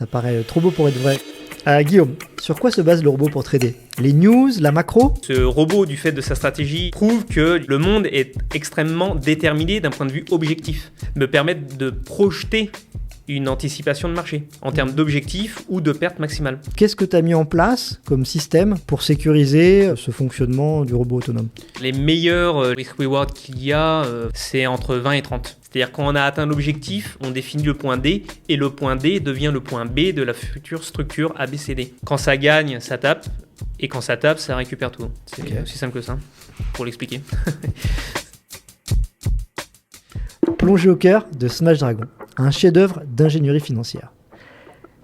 Ça paraît trop beau pour être vrai. Guillaume, sur quoi se base le robot pour trader? Les news, la macro? Ce robot, du fait de sa stratégie, prouve que le monde est extrêmement déterminé d'un point de vue objectif. Me permettre de projeter une anticipation de marché en termes d'objectifs ou de perte maximale. Qu'est-ce que tu as mis en place comme système pour sécuriser ce fonctionnement du robot autonome? Les meilleurs risk-reward qu'il y a, c'est entre 20 et 30. C'est-à-dire quand on a atteint l'objectif, on définit le point D et le point D devient le point B de la future structure ABCD. Quand ça gagne, ça tape et quand ça tape, ça récupère tout. C'est aussi simple que ça, pour l'expliquer. Plongez au cœur de Smash Dragon, un chef-d'œuvre d'ingénierie financière.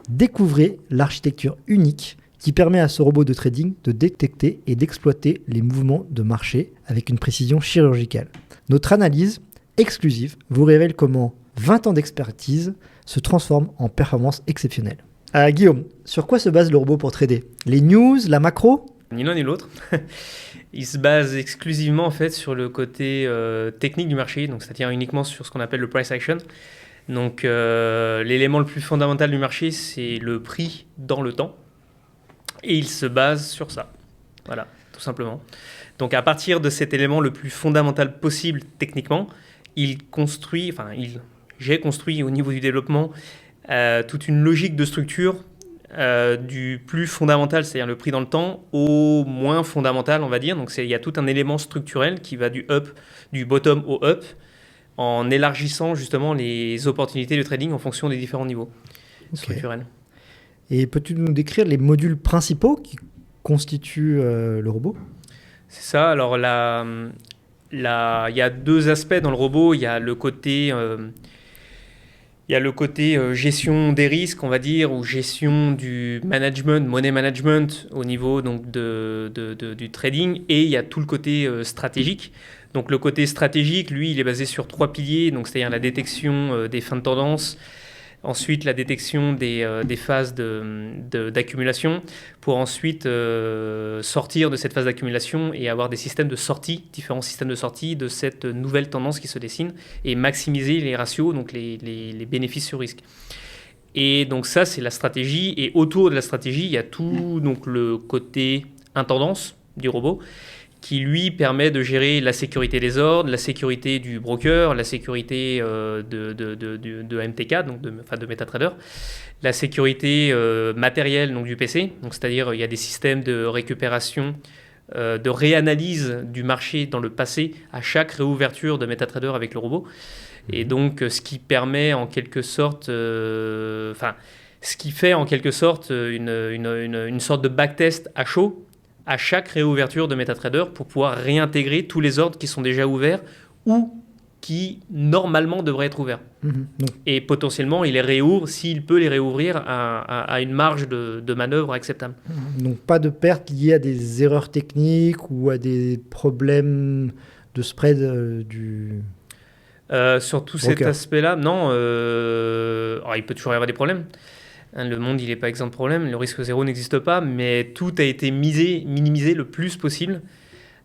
Découvrez l'architecture unique qui permet à ce robot de trading de détecter et d'exploiter les mouvements de marché avec une précision chirurgicale. Notre analyse exclusive vous révèle comment 20 ans d'expertise se transforment en performance exceptionnelle. Guillaume, sur quoi se base le robot pour trader? Les news, la macro? Ni l'un ni l'autre. Il se base exclusivement en fait sur le côté technique du marché, donc c'est-à-dire uniquement sur ce qu'on appelle le price action. Donc l'élément le plus fondamental du marché, c'est le prix dans le temps, et il se base sur ça. Voilà, tout simplement. Donc à partir de cet élément le plus fondamental possible techniquement, j'ai construit au niveau du développement toute une logique de structure. Du plus fondamental, c'est-à-dire le prix dans le temps, au moins fondamental, on va dire. Donc il y a tout un élément structurel qui va du bottom au up, en élargissant justement les opportunités de trading en fonction des différents niveaux structurels. Et peux-tu nous décrire les modules principaux qui constituent le robot? C'est ça. Alors il y a deux aspects dans le robot. Il y a le côté gestion des risques, on va dire, ou gestion du management, money management au niveau donc, du trading. Et il y a tout le côté stratégique. Donc le côté stratégique, lui, il est basé sur 3 piliers, donc c'est-à-dire la détection des fins de tendance, ensuite la détection des phases d'accumulation, pour ensuite sortir de cette phase d'accumulation et avoir des systèmes de sortie, différents systèmes de sortie de cette nouvelle tendance qui se dessine, et maximiser les ratios, donc les bénéfices sur risque. Et donc ça, c'est la stratégie, et autour de la stratégie, il y a tout donc, le côté intendance du robot, qui lui permet de gérer la sécurité des ordres, la sécurité du broker, la sécurité de MTK, donc de MetaTrader, la sécurité matérielle donc du PC, donc c'est-à-dire il y a des systèmes de récupération, de réanalyse du marché dans le passé à chaque réouverture de MetaTrader avec le robot, et donc ce qui permet en quelque sorte, ce qui fait en quelque sorte une sorte de backtest à chaud à chaque réouverture de MetaTrader pour pouvoir réintégrer tous les ordres qui sont déjà ouverts ou qui normalement devraient être ouverts. Et potentiellement, il les réouvre s'il peut les réouvrir à une marge de manœuvre acceptable. Donc pas de perte liée à des erreurs techniques ou à des problèmes de spread sur tout cet aspect-là, non. Alors, il peut toujours y avoir des problèmes. Le monde, il n'est pas exempt de problème. Le risque zéro n'existe pas, mais tout a été minimisé le plus possible.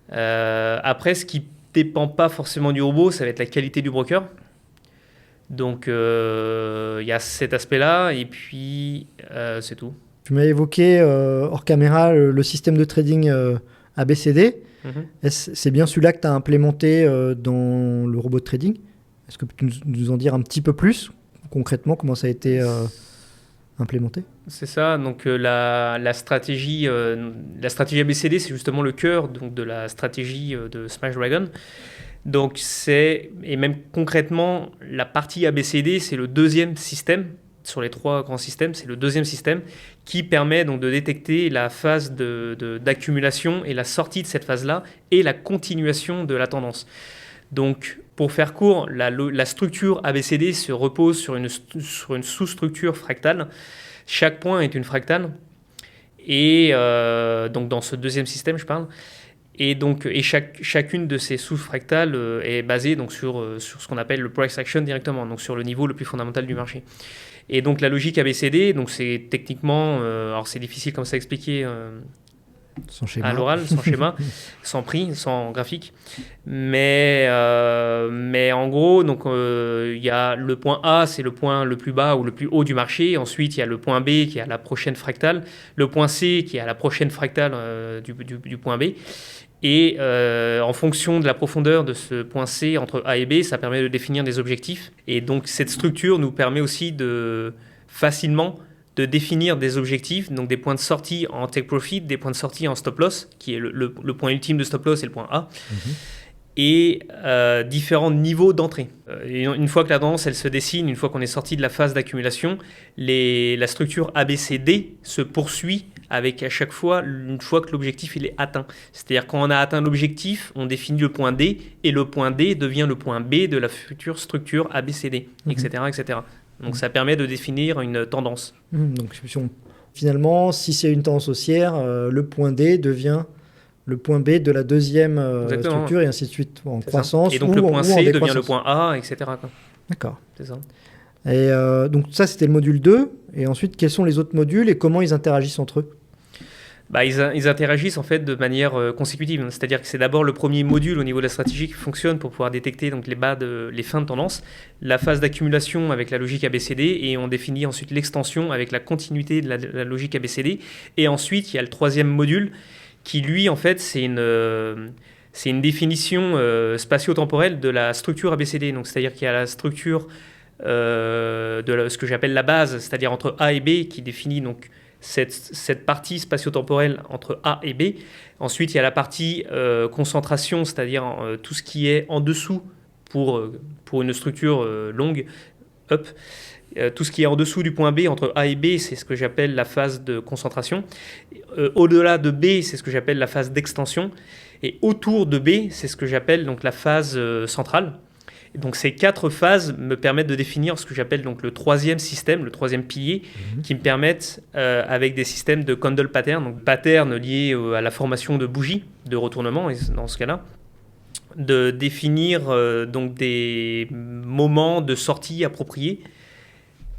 Après, ce qui ne dépend pas forcément du robot, ça va être la qualité du broker. Donc, il y a cet aspect-là, et puis c'est tout. Tu m'as évoqué hors caméra le système de trading ABCD. C'est bien celui-là que tu as implémenté dans le robot de trading. Est-ce que tu peux nous en dire un petit peu plus, concrètement, comment ça a été implémenté? C'est ça, donc la stratégie ABCD, c'est justement le cœur donc, de la stratégie de Smash Dragon. Donc et même concrètement, la partie ABCD, c'est le deuxième système, sur les 3 grands systèmes, c'est le deuxième système qui permet donc de détecter la phase d'accumulation et la sortie de cette phase-là et la continuation de la tendance. Donc, pour faire court, la structure ABCD se repose sur une sous-structure fractale. Chaque point est une fractale. Et donc, dans ce deuxième système, je parle. Et chacune de ces sous-fractales est basée donc, sur ce qu'on appelle le price action directement, donc sur le niveau le plus fondamental du marché. Et donc, la logique ABCD, donc c'est techniquement, alors c'est difficile comme ça à expliquer Sans schéma. À l'oral, sans schéma, sans prix, sans graphique. Mais en gros, donc il y a le point A, c'est le point le plus bas ou le plus haut du marché. Ensuite, il y a le point B qui est à la prochaine fractale. Le point C qui est à la prochaine fractale du point B. Et en fonction de la profondeur de ce point C entre A et B, ça permet de définir des objectifs. Et donc cette structure nous permet aussi de facilement de définir des objectifs, donc des points de sortie en take profit, des points de sortie en stop loss, qui est le point ultime de stop loss, c'est le point A, et différents niveaux d'entrée. Et une fois que la tendance elle se dessine, une fois qu'on est sorti de la phase d'accumulation, la structure ABCD se poursuit avec à chaque fois, une fois que l'objectif il est atteint. C'est-à-dire quand on a atteint l'objectif, on définit le point D, et le point D devient le point B de la future structure ABCD, etc., etc. Donc ça permet de définir une tendance. Donc finalement, si c'est une tendance haussière, le point D devient le point B de la deuxième structure, et ainsi de suite, en croissance. Et donc le point C devient le point A, etc. D'accord. C'est ça. Et donc ça, c'était le module 2. Et ensuite, quels sont les autres modules et comment ils interagissent entre eux? Ils interagissent en fait de manière consécutive. C'est-à-dire que c'est d'abord le premier module au niveau de la stratégie qui fonctionne pour pouvoir détecter donc, les fins de tendance, la phase d'accumulation avec la logique ABCD, et on définit ensuite l'extension avec la continuité de la logique ABCD. Et ensuite, il y a le troisième module qui, lui, en fait, c'est une définition spatio-temporelle de la structure ABCD. Donc, c'est-à-dire qu'il y a la structure ce que j'appelle la base, c'est-à-dire entre A et B, qui définit donc cette partie spatio-temporelle entre A et B. Ensuite, il y a la partie concentration, c'est-à-dire tout ce qui est en dessous pour une structure longue, up. Tout ce qui est en dessous du point B, entre A et B, c'est ce que j'appelle la phase de concentration. Au-delà de B, c'est ce que j'appelle la phase d'extension. Et autour de B, c'est ce que j'appelle donc la phase centrale. Et donc ces quatre phases me permettent de définir ce que j'appelle donc le troisième système, le troisième pilier, qui me permettent, avec des systèmes de candle pattern, donc pattern liés à la formation de bougies de retournement, et dans ce cas-là, de définir donc des moments de sortie appropriés,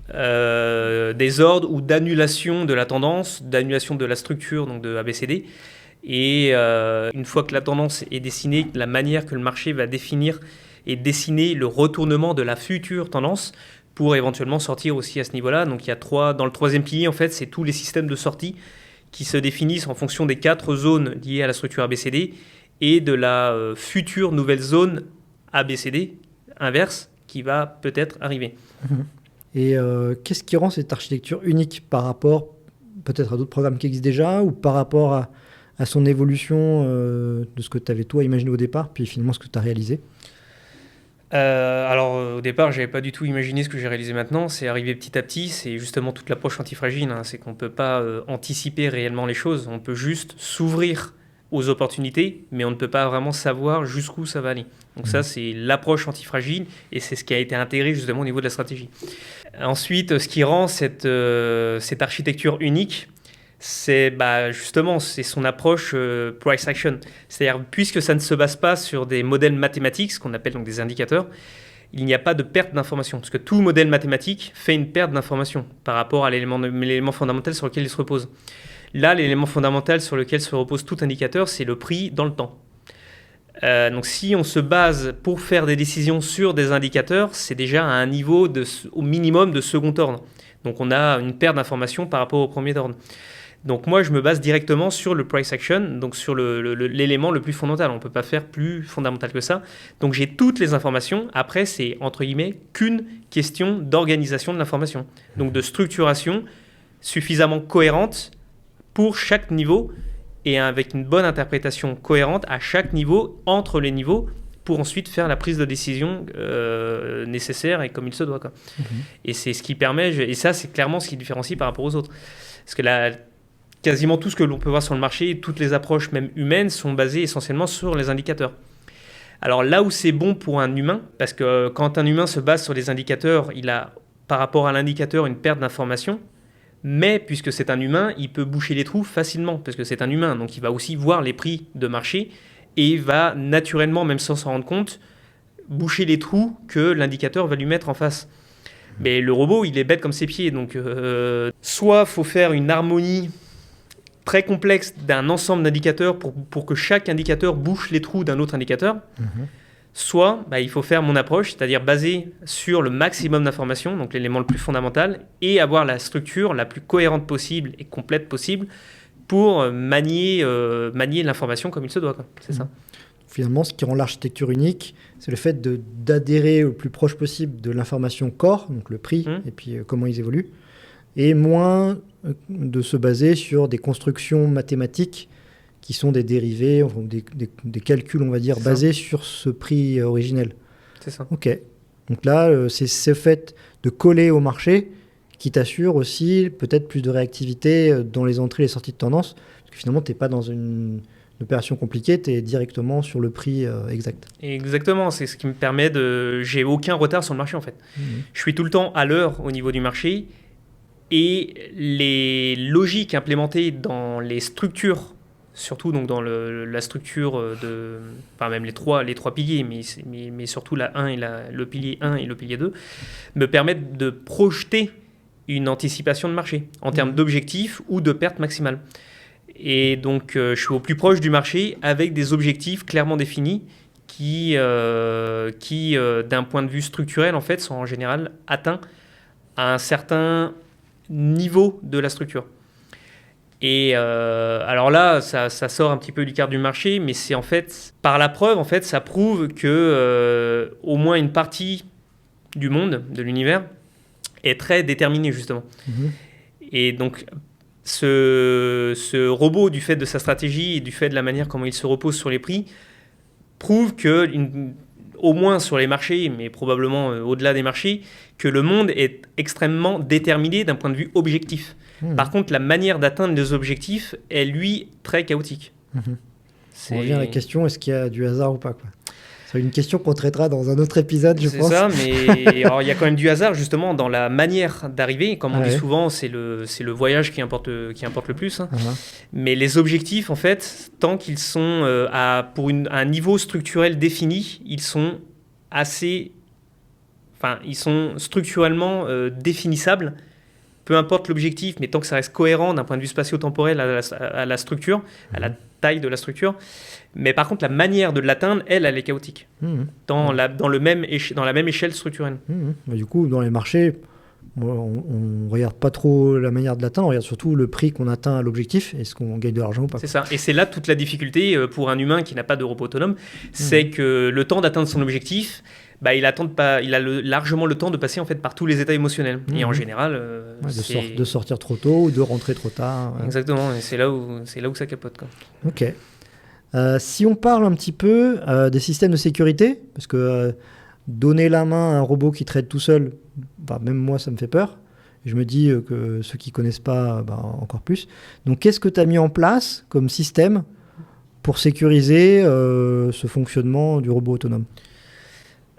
des ordres ou d'annulation de la tendance, d'annulation de la structure donc de ABCD. Et une fois que la tendance est dessinée, la manière que le marché va définir et dessiner le retournement de la future tendance pour éventuellement sortir aussi à ce niveau-là. Donc il y a dans le troisième pilier, en fait, c'est tous les systèmes de sortie qui se définissent en fonction des quatre zones liées à la structure ABCD et de la future nouvelle zone ABCD inverse qui va peut-être arriver. Et qu'est-ce qui rend cette architecture unique par rapport peut-être à d'autres programmes qui existent déjà, ou par rapport à son évolution de ce que tu avais toi imaginé au départ, puis finalement ce que tu as réalisé? Alors au départ, j'avais pas du tout imaginé ce que j'ai réalisé maintenant. C'est arrivé petit à petit. C'est justement toute l'approche antifragile. C'est qu'on peut pas anticiper réellement les choses. On peut juste s'ouvrir aux opportunités, mais on ne peut pas vraiment savoir jusqu'où ça va aller. Donc ça, c'est l'approche antifragile, et c'est ce qui a été intégré justement au niveau de la stratégie. Ensuite, ce qui rend cette architecture unique, c'est justement c'est son approche price action. C'est-à-dire, puisque ça ne se base pas sur des modèles mathématiques, ce qu'on appelle donc des indicateurs, il n'y a pas de perte d'information, parce que tout modèle mathématique fait une perte d'information par rapport à l'élément fondamental sur lequel il se repose. Là, l'élément fondamental sur lequel se repose tout indicateur, c'est le prix dans le temps. Donc si on se base pour faire des décisions sur des indicateurs, c'est déjà à un niveau au minimum de second ordre. Donc on a une perte d'information par rapport au premier ordre. Donc moi, je me base directement sur le price action, donc sur l'élément le plus fondamental. On ne peut pas faire plus fondamental que ça. Donc j'ai toutes les informations. Après, c'est entre guillemets qu'une question d'organisation de l'information. Donc de structuration suffisamment cohérente pour chaque niveau, et avec une bonne interprétation cohérente à chaque niveau, entre les niveaux, pour ensuite faire la prise de décision nécessaire et comme il se doit. Et c'est ce qui permet, et ça c'est clairement ce qui différencie par rapport aux autres. Parce que quasiment tout ce que l'on peut voir sur le marché, toutes les approches même humaines, sont basées essentiellement sur les indicateurs. Alors là où c'est bon pour un humain, parce que quand un humain se base sur les indicateurs, il a par rapport à l'indicateur une perte d'information. Mais puisque c'est un humain, il peut boucher les trous facilement, parce que c'est un humain. Donc il va aussi voir les prix de marché et il va naturellement, même sans s'en rendre compte, boucher les trous que l'indicateur va lui mettre en face. Mais le robot, il est bête comme ses pieds. Donc soit il faut faire une harmonie très complexe d'un ensemble d'indicateurs pour que chaque indicateur bouche les trous d'un autre indicateur. Soit il faut faire mon approche, c'est-à-dire basée sur le maximum d'informations, donc l'élément le plus fondamental, et avoir la structure la plus cohérente possible et complète possible pour manier l'information comme il se doit, quoi. C'est ça. Finalement, ce qui rend l'architecture unique, c'est le fait d'adhérer le plus proche possible de l'information core, donc le prix et puis comment ils évoluent, et moins de se baser sur des constructions mathématiques qui sont des dérivés, enfin, des calculs, on va dire, basés sur ce prix originel. C'est ça. Ok. Donc là, c'est ce fait de coller au marché qui t'assure aussi peut-être plus de réactivité dans les entrées et les sorties de tendance, parce que finalement, tu n'es pas dans une opération compliquée, tu es directement sur le prix exact. Exactement, c'est ce qui me permet de... J'ai aucun retard sur le marché, en fait. Je suis tout le temps à l'heure au niveau du marché, et les logiques implémentées dans les structures, surtout donc dans la structure de, enfin même les trois piliers, mais surtout le pilier 1 et le pilier 2, me permettent de projeter une anticipation de marché en termes d'objectifs ou de perte maximale. Et donc je suis au plus proche du marché avec des objectifs clairement définis qui d'un point de vue structurel en fait sont en général atteints à un certain niveau de la structure. Et alors là, ça sort un petit peu du cadre du marché, mais c'est en fait, par la preuve, en fait, ça prouve que au moins une partie du monde, de l'univers, est très déterminée, justement. Et donc, ce robot, du fait de sa stratégie et du fait de la manière comment il se repose sur les prix, prouve que, au moins sur les marchés, mais probablement au-delà des marchés, que le monde est extrêmement déterminé d'un point de vue objectif. Par contre, la manière d'atteindre les objectifs est, lui, très chaotique. On revient à la question, est-ce qu'il y a du hasard ou pas, quoi. C'est une question qu'on traitera dans un autre épisode, je pense. C'est ça, mais alors, il y a quand même du hasard, justement, dans la manière d'arriver. Comme on dit souvent, c'est le voyage qui importe le plus. Hein. Mais les objectifs, en fait, tant qu'ils sont pour un niveau structurel défini, ils sont ils sont structurellement définissables. Peu importe l'objectif, mais tant que ça reste cohérent d'un point de vue spatio-temporel à la structure, à la taille de la structure. Mais par contre, la manière de l'atteindre, elle est chaotique. Dans la même échelle structurelle. Du coup, dans les marchés, on ne regarde pas trop la manière de l'atteindre, on regarde surtout le prix qu'on atteint à l'objectif, est-ce qu'on gagne de l'argent ou pas. C'est ça. Et c'est là toute la difficulté pour un humain qui n'a pas de robot autonome, c'est que le temps d'atteindre son objectif, il a largement le temps de passer en fait par tous les états émotionnels. Et en général, de sortir trop tôt ou de rentrer trop tard. Exactement. Et c'est là où ça capote, quoi. Ok. Si on parle un petit peu des systèmes de sécurité, parce que donner la main à un robot qui traite tout seul, même moi ça me fait peur. Je me dis que ceux qui ne connaissent pas, encore plus. Donc qu'est-ce que tu as mis en place comme système pour sécuriser ce fonctionnement du robot autonome ?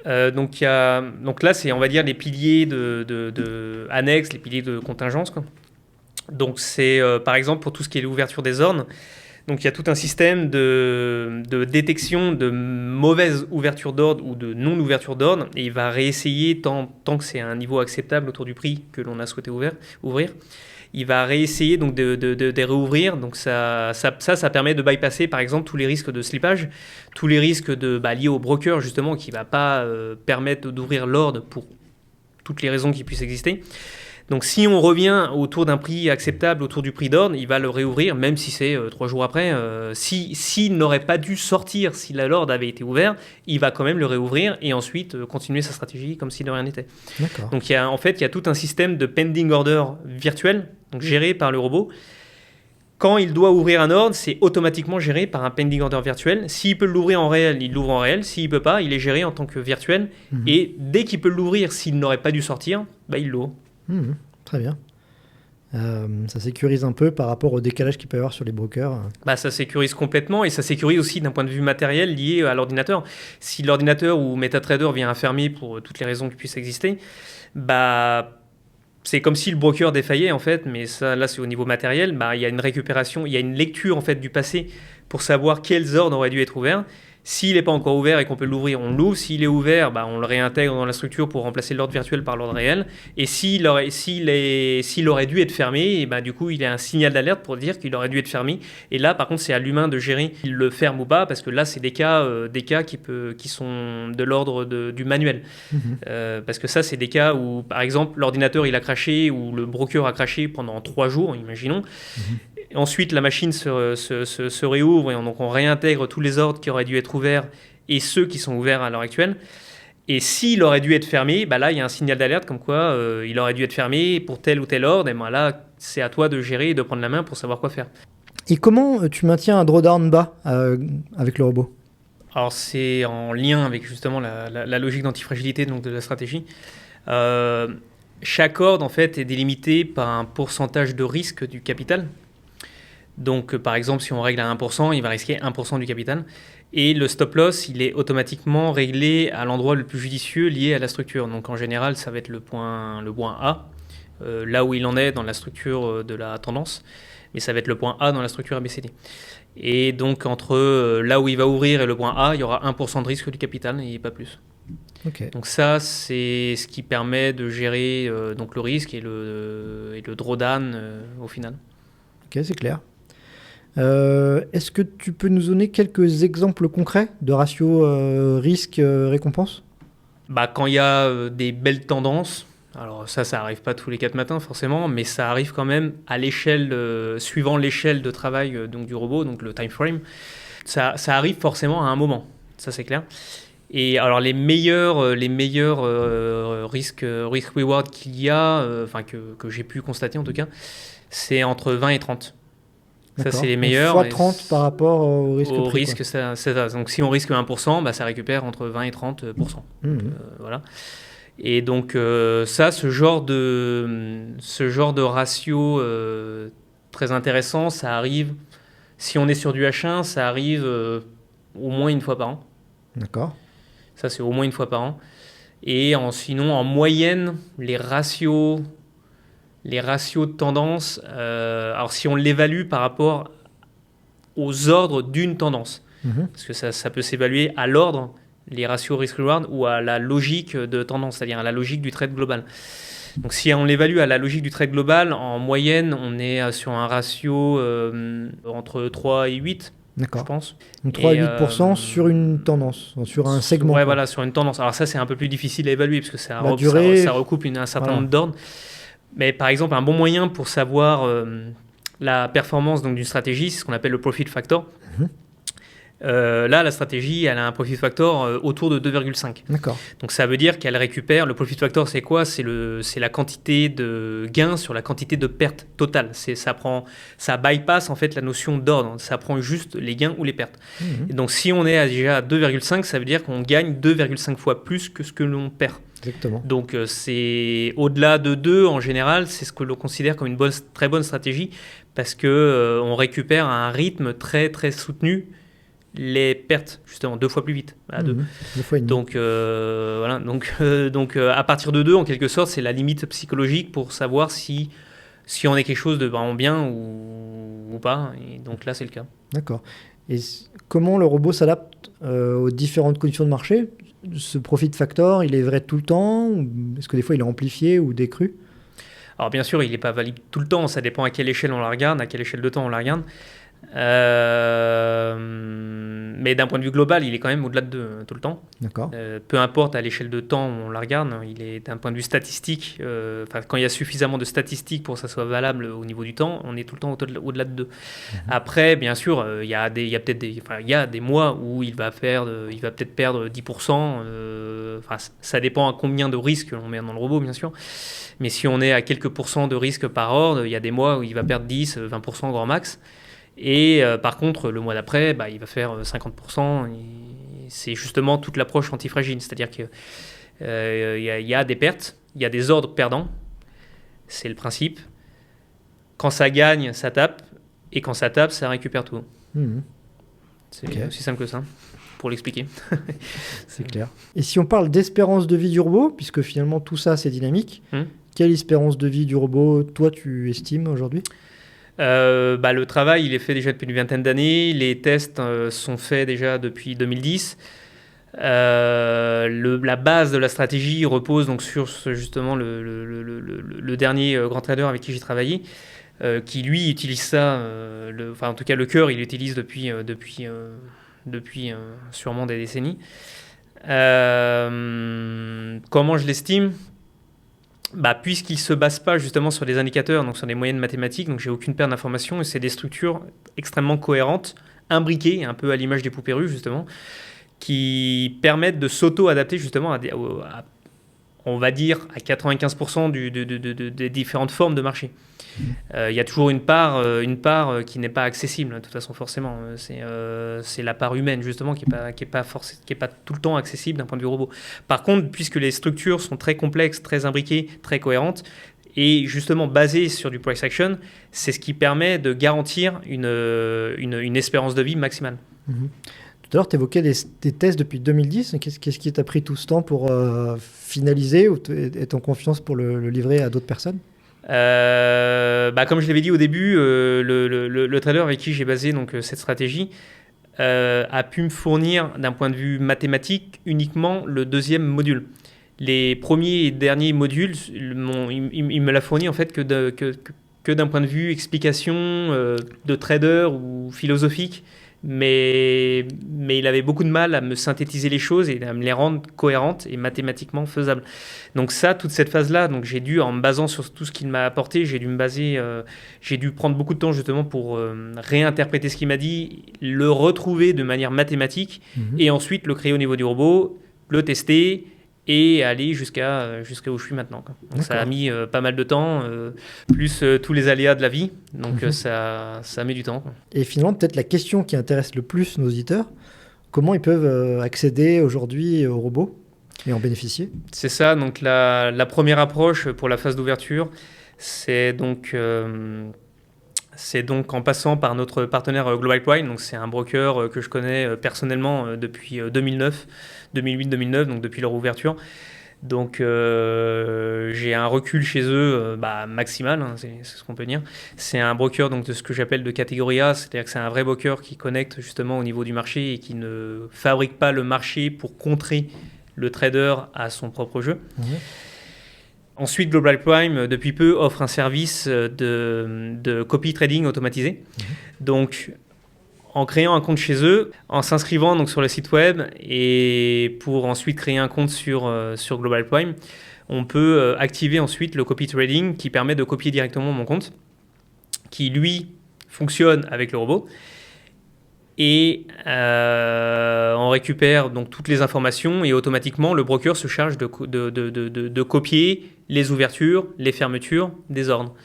Donc là, c'est, on va dire, les piliers de annexes, les piliers de contingence, quoi. Donc c'est, par exemple, pour tout ce qui est l'ouverture des ordres, donc il y a tout un système de détection de mauvaise ouverture d'ordre ou de non-ouverture d'ordre, et il va réessayer, tant que c'est à un niveau acceptable autour du prix que l'on a souhaité ouvrir, il va réessayer donc de réouvrir. Donc ça permet de bypasser par exemple tous les risques de slippage, tous les risques liés au broker justement qui ne va pas permettre d'ouvrir l'ordre pour toutes les raisons qui puissent exister. Donc si on revient autour d'un prix acceptable, autour du prix d'ordre, il va le réouvrir, même si c'est 3 jours après. S'il n'aurait pas dû sortir, si l'ordre avait été ouvert, il va quand même le réouvrir et ensuite continuer sa stratégie comme si de rien n'était. D'accord. Donc il y a tout un système de pending order virtuel, donc géré par le robot. Quand il doit ouvrir un ordre, c'est automatiquement géré par un pending order virtuel. S'il peut l'ouvrir en réel, il l'ouvre en réel. S'il ne peut pas, il est géré en tant que virtuel. Et dès qu'il peut l'ouvrir, s'il n'aurait pas dû sortir, il l'ouvre. Très bien. Ça sécurise un peu par rapport au décalage qu'il peut y avoir sur les brokers. Ça sécurise complètement et ça sécurise aussi d'un point de vue matériel lié à l'ordinateur. Si l'ordinateur ou MetaTrader vient à fermer pour toutes les raisons qui puissent exister, c'est comme si le broker défaillait en fait, mais ça, là c'est au niveau matériel. Il y a une récupération, il y a une lecture en fait du passé pour savoir quels ordres auraient dû être ouverts. S'il n'est pas encore ouvert et qu'on peut l'ouvrir, on l'ouvre. S'il est ouvert, bah, on le réintègre dans la structure pour remplacer l'ordre virtuel par l'ordre réel. Et s'il aurait dû être fermé, et bah, du coup, il y a un signal d'alerte pour dire qu'il aurait dû être fermé. Et là, par contre, c'est à l'humain de gérer s'il le ferme ou pas, parce que là, c'est des cas qui sont de l'ordre du manuel. Parce que ça, c'est des cas où, par exemple, l'ordinateur il a craché ou le broker a craché pendant 3 jours, imaginons. Ensuite, la machine se réouvre et donc on réintègre tous les ordres qui auraient dû être ouverts et ceux qui sont ouverts à l'heure actuelle. Et s'il aurait dû être fermé, bah là, il y a un signal d'alerte comme quoi il aurait dû être fermé pour tel ou tel ordre. Et ben là, c'est à toi de gérer et de prendre la main pour savoir quoi faire. Et comment tu maintiens un drawdown bas avec le robot ? Alors, c'est en lien avec justement la logique d'antifragilité donc de la stratégie. Chaque ordre, en fait, est délimité par un pourcentage de risque du capital. Donc, par exemple, si on règle à 1%, il va risquer 1% du capital. Et le stop loss, il est automatiquement réglé à l'endroit le plus judicieux lié à la structure. Donc, en général, ça va être le point A, là où il en est dans la structure de la tendance. Mais ça va être le point A dans la structure ABCD. Et donc, entre là où il va ouvrir et le point A, il y aura 1% de risque du capital et pas plus. Okay. Donc ça, c'est ce qui permet de gérer donc le risque et le drawdown au final. Ok, c'est clair. Est-ce que tu peux nous donner quelques exemples concrets de ratio risque-récompense ? Bah, quand il y a des belles tendances, alors ça arrive pas tous les 4 matins forcément, mais ça arrive quand même à l'échelle, suivant l'échelle de travail donc du robot, donc le time frame, ça arrive forcément à un moment, ça c'est clair. Et alors les meilleurs risk-reward qu'il y a, que j'ai pu constater en tout cas, c'est entre 20 et 30. D'accord. Ça, c'est les meilleurs. Fois 30 par rapport au risque au prix, risque, c'est ça. Donc, si on risque 1%, bah, ça récupère entre 20 et 30%. Voilà. Et donc, ce genre de ratio très intéressant, ça arrive, si on est sur du H1, ça arrive au moins une fois par an. D'accord. Ça, c'est au moins une fois par an. Et sinon, en moyenne, les ratios de tendance, alors si on l'évalue par rapport aux ordres d'une tendance, parce que ça peut s'évaluer à l'ordre, les ratios risk-reward, ou à la logique de tendance, c'est-à-dire à la logique du trade global. Donc si on l'évalue à la logique du trade global, en moyenne, on est sur un ratio entre 3 et 8. D'accord. Je pense. Donc 3 à 8% sur une tendance, sur un segment. Ouais, voilà, sur une tendance. Alors ça, c'est un peu plus difficile à évaluer, parce que ça recoupe un certain nombre d'ordres. Mais par exemple, un bon moyen pour savoir la performance donc, d'une stratégie, c'est ce qu'on appelle le profit factor. Là, la stratégie, elle a un profit factor autour de 2,5. D'accord. Donc ça veut dire qu'elle récupère. Le profit factor, c'est quoi ? C'est la quantité de gain sur la quantité de perte totale. Ça bypass en fait la notion d'ordre. Ça prend juste les gains ou les pertes. Et donc si on est déjà à 2,5, ça veut dire qu'on gagne 2,5 fois plus que ce que l'on perd. Exactement. Donc c'est au-delà de 2 en général, c'est ce que l'on considère comme une très bonne stratégie parce que on récupère à un rythme très très soutenu les pertes justement 2 fois plus vite à 2. 2 fois et demi. Donc voilà, donc à partir de 2 en quelque sorte, c'est la limite psychologique pour savoir si on est quelque chose de vraiment bien ou pas. Et donc là c'est le cas. D'accord. Et comment le robot s'adapte aux différentes conditions de marché ? Ce profit factor, il est vrai tout le temps ? Est-ce que des fois il est amplifié ou décru ? Alors bien sûr, il n'est pas valide tout le temps, ça dépend à quelle échelle on la regarde, à quelle échelle de temps on la regarde. Mais d'un point de vue global, il est quand même au-delà de 2 tout le temps. D'accord. Peu importe à l'échelle de temps où on la regarde, il est d'un point de vue statistique, quand il y a suffisamment de statistiques pour que ça soit valable au niveau du temps, on est tout le temps au-delà de 2. Après, bien sûr, il y a des mois où il va peut-être perdre 10%. Ça dépend à combien de risques on met dans le robot, bien sûr. Mais si on est à quelques pourcents de risque par ordre, il y a des mois où il va perdre 10, 20% grand max. Et par contre, le mois d'après, il va faire 50%. C'est justement toute l'approche antifragile. C'est-à-dire qu'il y a des pertes, il y a des ordres perdants. C'est le principe. Quand ça gagne, ça tape. Et quand ça tape, ça récupère tout. C'est aussi simple que ça, pour l'expliquer. C'est clair. Et si on parle d'espérance de vie du robot, puisque finalement tout ça, c'est dynamique, quelle espérance de vie du robot, toi, tu estimes aujourd'hui ? Le travail, il est fait déjà depuis une vingtaine d'années. Les tests sont faits déjà depuis 2010. La base de la stratégie repose donc sur justement le dernier grand trader avec qui j'ai travaillé, qui lui utilise ça, en tout cas le cœur, il l'utilise depuis sûrement des décennies. Comment je l'estime? Puisqu'il ne se base pas justement sur des indicateurs, donc sur des moyennes mathématiques, donc j'ai aucune perte d'information, et c'est des structures extrêmement cohérentes, imbriquées, un peu à l'image des poupées russes justement, qui permettent de s'auto-adapter justement on va dire, à 95% des différentes formes de marché. Il y a toujours une part qui n'est pas accessible, de toute façon, forcément. C'est la part humaine, justement, qui est pas tout le temps accessible d'un point de vue robot. Par contre, puisque les structures sont très complexes, très imbriquées, très cohérentes, et justement basées sur du price action, c'est ce qui permet de garantir une espérance de vie maximale. Tout à l'heure, tu évoquais des tests depuis 2010. Qu'est-ce qui t'a pris tout ce temps pour finaliser ou être en confiance pour le livrer à d'autres personnes? Comme je l'avais dit au début, le trader avec qui j'ai basé donc, cette stratégie a pu me fournir d'un point de vue mathématique uniquement le deuxième module. Les premiers et derniers modules, il me l'a fourni en fait que d'un point de vue explication de trader ou philosophique. Mais il avait beaucoup de mal à me synthétiser les choses et à me les rendre cohérentes et mathématiquement faisables. Donc ça, toute cette phase-là, donc j'ai dû, en me basant sur tout ce qu'il m'a apporté, j'ai dû prendre beaucoup de temps justement pour réinterpréter ce qu'il m'a dit, le retrouver de manière mathématique et ensuite le créer au niveau du robot, le tester et aller jusqu'à où je suis maintenant, quoi. Donc ça a mis pas mal de temps, plus tous les aléas de la vie, donc ça met du temps, quoi. Et finalement, peut-être la question qui intéresse le plus nos auditeurs, comment ils peuvent accéder aujourd'hui aux robots et en bénéficier? C'est ça, donc la première approche pour la phase d'ouverture, c'est donc en passant par notre partenaire Global Prime, donc c'est un broker que je connais personnellement depuis 2008-2009, donc depuis leur ouverture. Donc j'ai un recul chez eux maximal, hein, c'est ce qu'on peut dire. C'est un broker donc, de ce que j'appelle de catégorie A, c'est-à-dire que c'est un vrai broker qui connecte justement au niveau du marché et qui ne fabrique pas le marché pour contrer le trader à son propre jeu. Ensuite, Global Prime, depuis peu, offre un service de copy trading automatisé. Donc, en créant un compte chez eux, en s'inscrivant donc, sur le site web et pour ensuite créer un compte sur Global Prime, on peut activer ensuite le copy trading qui permet de copier directement mon compte, qui lui fonctionne avec le robot. Et on récupère donc toutes les informations et automatiquement le broker se charge de copier les ouvertures, les fermetures des ordres.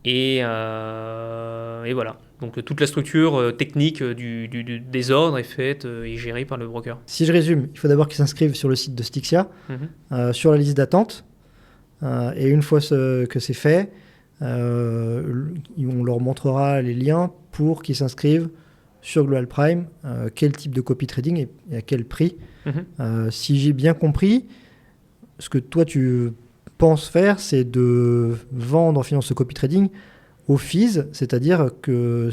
Et voilà. Donc toute la structure technique des ordres est faite et gérée par le broker. Si je résume, il faut d'abord qu'ils s'inscrivent sur le site de Stixia, sur la liste d'attente. Et une fois que c'est fait, on leur montrera les liens pour qu'ils s'inscrivent sur Global Prime, quel type de copy trading et à quel prix. Si j'ai bien compris, ce que toi tu penses faire, c'est de vendre en finance ce copy trading au fees, c'est-à-dire que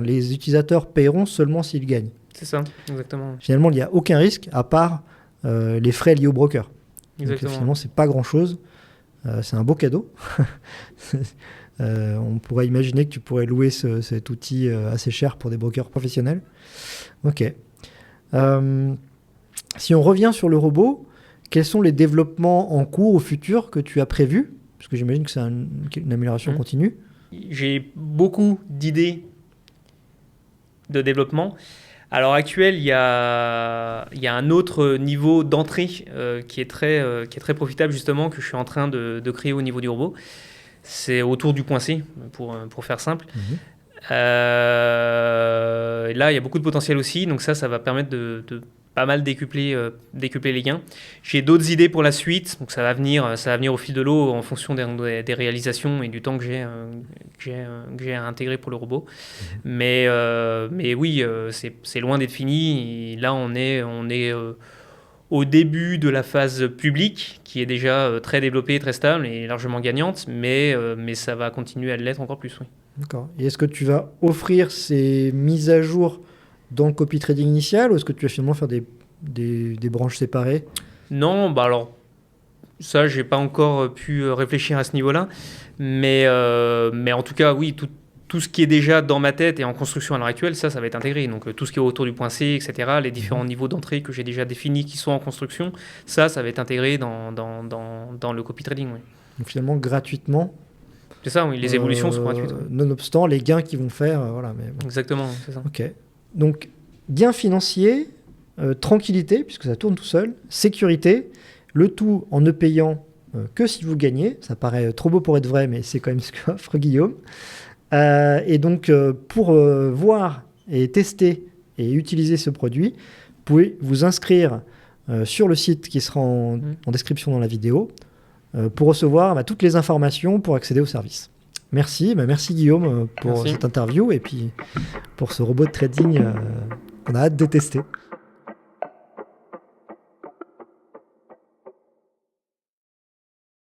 les utilisateurs paieront seulement s'ils gagnent. C'est ça, exactement. Finalement, il n'y a aucun risque à part les frais liés au broker. Exactement. Donc, finalement, c'est pas grand-chose. C'est un beau cadeau. On pourrait imaginer que tu pourrais louer cet outil assez cher pour des brokers professionnels. Ok. Si on revient sur le robot, quels sont les développements en cours au futur que tu as prévus? Parce que j'imagine que c'est une amélioration continue. J'ai beaucoup d'idées de développement. À l'heure actuelle, il y a un autre niveau d'entrée qui est très profitable justement, que je suis en train de créer au niveau du robot. C'est autour du point C, pour faire simple. Là, il y a beaucoup de potentiel aussi, donc ça va permettre de pas mal décupler les gains. J'ai d'autres idées pour la suite, donc ça va venir au fil de l'eau en fonction des réalisations et du temps que j'ai à intégrer pour le robot. Mais oui, c'est loin d'être fini. Et là, on est au début de la phase publique, qui est déjà très développée, très stable et largement gagnante, mais ça va continuer à l'être encore plus. Oui. D'accord. Et est-ce que tu vas offrir ces mises à jour dans le copy trading initial ou est-ce que tu vas finalement faire des branches séparées? Non, bah alors, ça, j'ai pas encore pu réfléchir à ce niveau-là, mais en tout cas, oui, tout ce qui est déjà dans ma tête et en construction à l'heure actuelle, ça va être intégré. Donc tout ce qui est autour du point C, etc., les différents niveaux d'entrée que j'ai déjà définis qui sont en construction, ça va être intégré dans le copy trading. Oui. Donc finalement, gratuitement. C'est ça, oui, les évolutions sont gratuites. Oui. Nonobstant les gains qu'ils vont faire. Voilà, mais bon. Exactement, c'est ça. Ok. Donc, gain financier, tranquillité, puisque ça tourne tout seul, sécurité, le tout en ne payant que si vous gagnez. Ça paraît trop beau pour être vrai, mais c'est quand même ce qu'offre Guillaume. Et donc, pour voir et tester et utiliser ce produit, vous pouvez vous inscrire sur le site qui sera en description dans la vidéo pour recevoir toutes les informations pour accéder au service. Merci, merci Guillaume pour cette interview et puis pour ce robot de trading qu'on a hâte de tester.